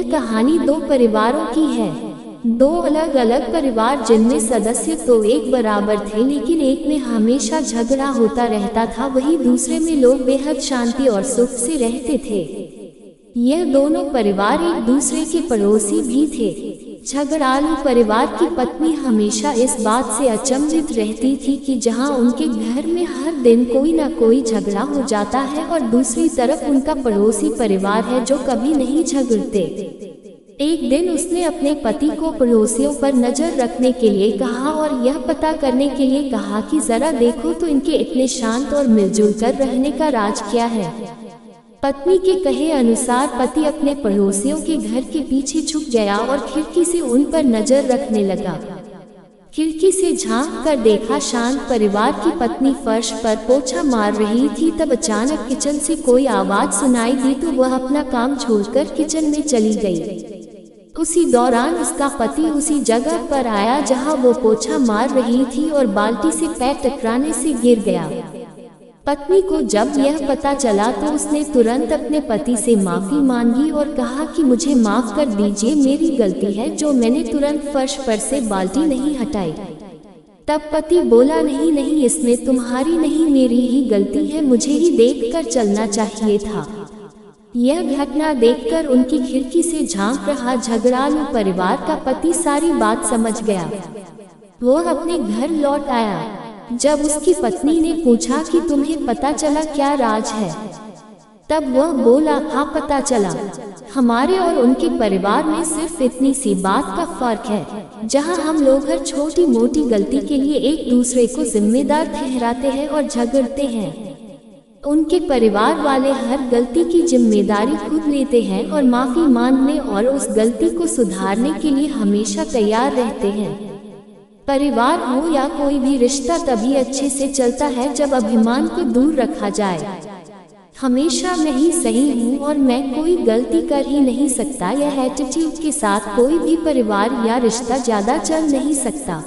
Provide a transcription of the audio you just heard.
यह कहानी दो परिवारों की है। दो अलग अलग परिवार जिनमें सदस्य तो एक बराबर थे, लेकिन एक में हमेशा झगड़ा होता रहता था, वहीं दूसरे में लोग बेहद शांति और सुख से रहते थे। यह दोनों परिवार एक दूसरे के पड़ोसी भी थे। झगड़ालू परिवार की पत्नी हमेशा इस बात से अचंभित रहती थी कि जहां उनके घर में हर दिन कोई न कोई झगड़ा हो जाता है, और दूसरी तरफ उनका पड़ोसी परिवार है जो कभी नहीं झगड़ते। एक दिन उसने अपने पति को पड़ोसियों पर नजर रखने के लिए कहा और यह पता करने के लिए कहा कि जरा देखो तो इनके इतने शांत और मिलजुल कर रहने का राज क्या है। पत्नी के कहे अनुसार पति अपने पड़ोसियों के घर के पीछे छुप गया और खिड़की से उन पर नजर रखने लगा। खिड़की से झांक कर देखा शांत परिवार की पत्नी फर्श पर पोछा मार रही थी। तब अचानक किचन से कोई आवाज सुनाई दी तो वह अपना काम छोड़कर किचन में चली गई। उसी दौरान उसका पति उसी जगह पर आया जहां वो पोछा मार रही थी और बाल्टी से पैर टकराने से गिर गया। पत्नी को जब यह पता चला तो उसने तुरंत अपने पति से माफी मांगी और कहा कि मुझे माफ कर दीजिए, मेरी गलती है जो मैंने तुरंत फर्श पर से बाल्टी नहीं हटाई। तब पति बोला, नहीं नहीं, इसमें तुम्हारी नहीं मेरी ही गलती है, मुझे ही देखकर चलना चाहिए था। यह घटना देखकर उनकी खिड़की से झांक रहा झगड़ालू परिवार का पति सारी बात समझ गया। वो अपने घर लौट आया। जब उसकी पत्नी ने पूछा कि तुम्हें पता चला क्या राज है, तब वह बोला, हाँ पता चला। हमारे और उनके परिवार में सिर्फ इतनी सी बात का फर्क है, जहाँ हम लोग हर छोटी मोटी गलती के लिए एक दूसरे को जिम्मेदार ठहराते हैं और झगड़ते हैं। उनके परिवार वाले हर गलती की जिम्मेदारी खुद लेते हैं और माफी मांगने और उस गलती को सुधारने के लिए हमेशा तैयार रहते हैं। परिवार हो या कोई भी रिश्ता तभी अच्छे से चलता है जब अभिमान को दूर रखा जाए। हमेशा मैं ही सही हूँ और मैं कोई गलती कर ही नहीं सकता, यह एटीट्यूड के साथ कोई भी परिवार या रिश्ता ज्यादा चल नहीं सकता।